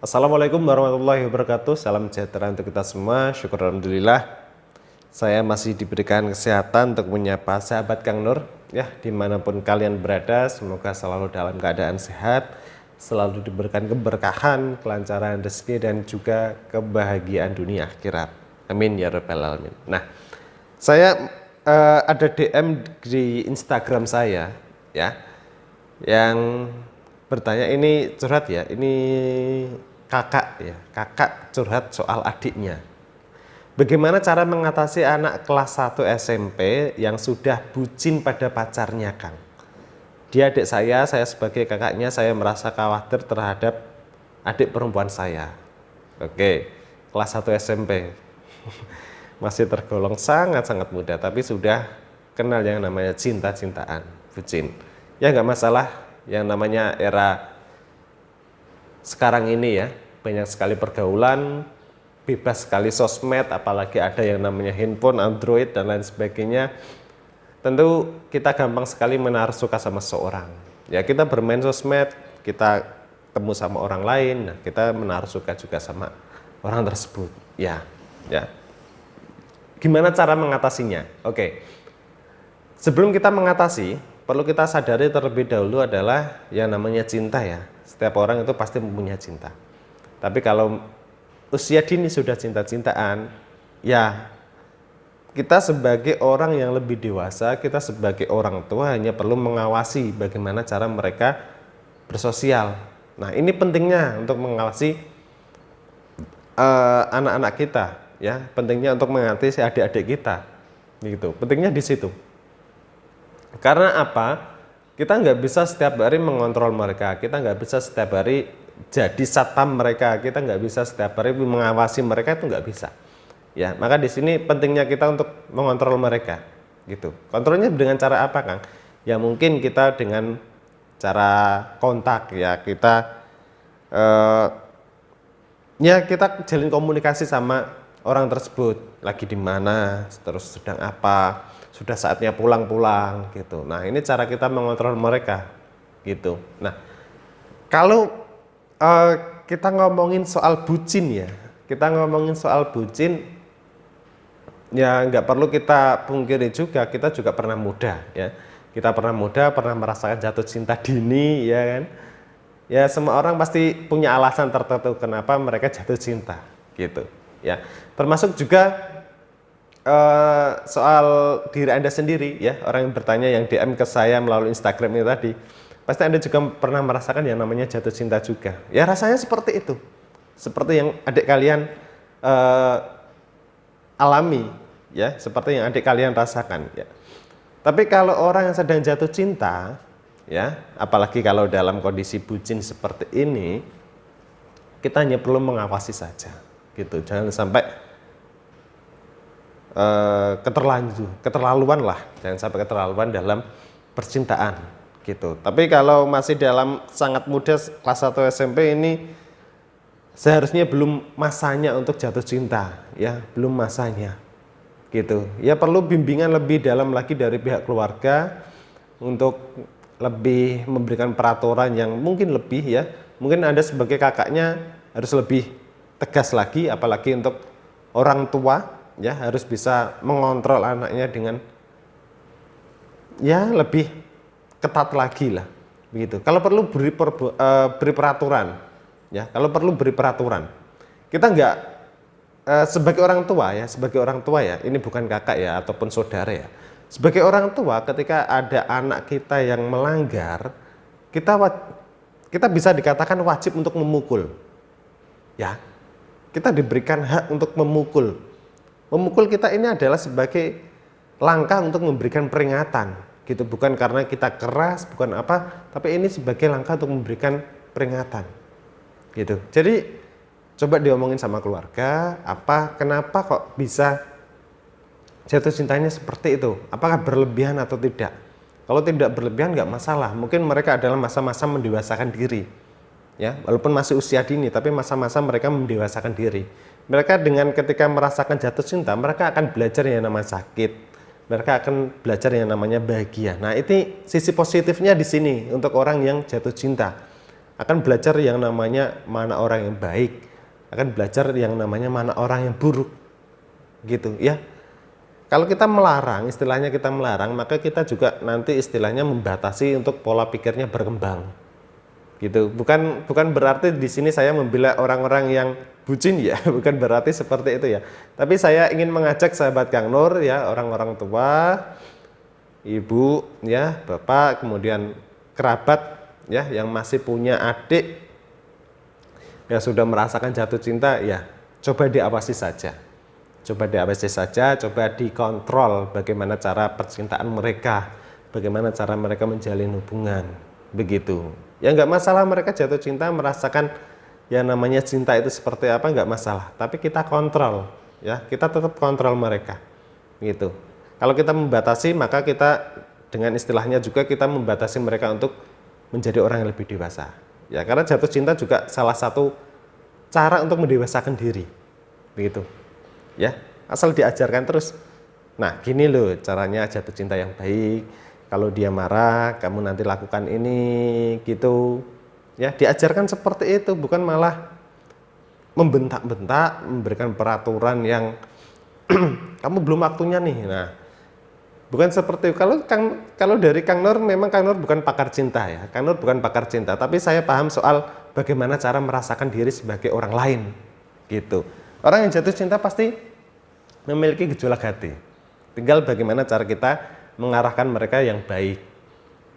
Assalamualaikum warahmatullahi wabarakatuh. Salam sejahtera untuk kita semua. Syukur alhamdulillah. Saya masih diberikan kesehatan untuk menyapa sahabat Kang Nur. Ya, dimanapun kalian berada, semoga selalu dalam keadaan sehat, selalu diberikan keberkahan, kelancaran rezeki dan juga kebahagiaan dunia akhirat. Amin ya rabbal alamin. Nah, saya ada DM di Instagram saya, ya, yang bertanya, ini curhat ya, ini kakak curhat soal adiknya. Bagaimana cara mengatasi anak kelas 1 SMP yang sudah bucin pada pacarnya, Kang? Dia adik saya sebagai kakaknya, saya merasa khawatir terhadap adik perempuan saya. Oke, kelas 1 SMP. Masih tergolong sangat-sangat muda, tapi sudah kenal yang namanya cinta-cintaan, bucin. Ya nggak masalah, yang namanya era sekarang ini ya, banyak sekali pergaulan, bebas sekali sosmed, apalagi ada yang namanya handphone, Android dan lain sebagainya. Tentu kita gampang sekali menaruh suka sama seseorang. Ya, kita bermain sosmed, kita ketemu sama orang lain, nah kita menaruh suka juga sama orang tersebut. Ya. Gimana cara mengatasinya? Oke. Sebelum kita mengatasi, perlu kita sadari terlebih dahulu adalah yang namanya cinta ya. Setiap orang itu pasti mempunyai cinta. Tapi kalau usia dini sudah cinta-cintaan, ya kita sebagai orang yang lebih dewasa, kita sebagai orang tua hanya perlu mengawasi bagaimana cara mereka bersosial. Nah, ini pentingnya untuk mengawasi anak-anak kita, ya. Pentingnya untuk mengatasi adik-adik kita, gitu. Pentingnya di situ. Karena apa? Kita nggak bisa setiap hari mengontrol mereka, kita nggak bisa setiap hari jadi satpam mereka, kita nggak bisa setiap hari mengawasi mereka, itu nggak bisa. Ya, maka di sini pentingnya kita untuk mengontrol mereka, gitu. Kontrolnya dengan cara apa, Kang? Ya mungkin kita dengan cara kontak, ya kita kita jalin komunikasi sama orang tersebut, lagi di mana, terus sedang apa, sudah saatnya pulang gitu. Nah, ini cara kita mengontrol mereka gitu. Nah, kalau kita ngomongin soal bucin ya, ya nggak perlu kita pungkiri juga, kita juga pernah muda ya. Kita pernah muda, pernah merasakan jatuh cinta dini ya kan. Ya, semua orang pasti punya alasan tertentu kenapa mereka jatuh cinta gitu ya. Termasuk juga soal diri Anda sendiri ya, orang yang bertanya, yang DM ke saya melalui Instagram ini tadi, pasti Anda juga pernah merasakan yang namanya jatuh cinta juga. Ya, rasanya seperti itu, seperti yang adik kalian alami ya, seperti yang adik kalian rasakan ya. Tapi kalau orang yang sedang jatuh cinta ya, apalagi kalau dalam kondisi bucin seperti ini, kita hanya perlu mengawasi saja gitu, jangan sampai keterlaluan lah, jangan sampai keterlaluan dalam percintaan gitu. Tapi kalau masih dalam sangat muda, kelas 1 SMP ini seharusnya belum masanya untuk jatuh cinta ya, belum masanya gitu. Ya perlu bimbingan lebih dalam lagi dari pihak keluarga untuk lebih memberikan peraturan yang mungkin lebih ya. Mungkin Anda sebagai kakaknya harus lebih tegas lagi, apalagi untuk orang tua ya, harus bisa mengontrol anaknya dengan ya lebih ketat lagi lah begitu. Kalau perlu beri peraturan ya, kalau perlu beri peraturan. Kita nggak sebagai orang tua ya, ini bukan kakak ya ataupun saudara ya. Sebagai orang tua, ketika ada anak kita yang melanggar, kita bisa dikatakan wajib untuk memukul ya. Kita diberikan hak untuk memukul. Memukul kita ini adalah sebagai langkah untuk memberikan peringatan gitu, bukan karena kita keras, bukan apa, tapi ini sebagai langkah untuk memberikan peringatan gitu. Jadi coba diomongin sama keluarga, kenapa kok bisa jatuh cintanya seperti itu, apakah berlebihan atau tidak. Kalau tidak berlebihan nggak masalah, mungkin mereka adalah masa-masa mendewasakan diri ya, walaupun masih usia dini, tapi masa-masa mereka mendewasakan diri. Mereka dengan ketika merasakan jatuh cinta, mereka akan belajar yang namanya sakit, mereka akan belajar yang namanya bahagia. Nah, ini sisi positifnya di sini untuk orang yang jatuh cinta. akan belajar yang namanya mana orang yang baik, akan belajar yang namanya mana orang yang buruk, gitu ya. Kalau kita melarang, istilahnya kita melarang, maka kita juga nanti istilahnya membatasi untuk pola pikirnya berkembang, gitu. Bukan berarti di sini saya membela orang-orang yang bucin ya, bukan berarti seperti itu ya. Tapi saya ingin mengajak sahabat Kang Nur ya, orang-orang tua, ibu ya, bapak, kemudian kerabat ya yang masih punya adik yang sudah merasakan jatuh cinta, ya coba diawasi saja. Coba diawasi saja, coba dikontrol bagaimana cara percintaan mereka, bagaimana cara mereka menjalin hubungan, begitu. Ya nggak masalah mereka jatuh cinta, merasakan yang namanya cinta itu seperti apa, nggak masalah. Tapi kita kontrol, ya kita tetap kontrol mereka, gitu. Kalau kita membatasi, maka kita dengan istilahnya juga kita membatasi mereka untuk menjadi orang yang lebih dewasa. Ya, karena jatuh cinta juga salah satu cara untuk mendewasakan diri, begitu. Ya, asal diajarkan terus. Nah, gini loh caranya jatuh cinta yang baik. Kalau dia marah, kamu nanti lakukan ini, gitu. Ya, diajarkan seperti itu, bukan malah membentak-bentak, memberikan peraturan yang kamu belum waktunya nih. Nah, bukan seperti itu. Kalau dari Kang Nur, memang Kang Nur bukan pakar cinta ya. Kang Nur bukan pakar cinta, tapi saya paham soal bagaimana cara merasakan diri sebagai orang lain, gitu. Orang yang jatuh cinta pasti memiliki gejolak hati. Tinggal bagaimana cara kita mengarahkan mereka yang baik,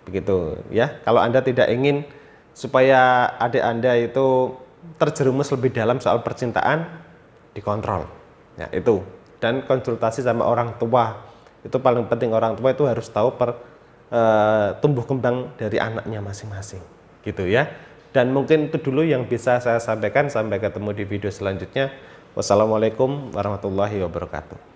begitu ya. Kalau Anda tidak ingin supaya adik Anda itu terjerumus lebih dalam soal percintaan, dikontrol. Ya, itu. Dan konsultasi sama orang tua. Itu paling penting, orang tua itu harus tahu tumbuh kembang dari anaknya masing-masing, gitu ya. Dan mungkin itu dulu yang bisa saya sampaikan. Sampai ketemu di video selanjutnya. Wassalamualaikum warahmatullahi wabarakatuh.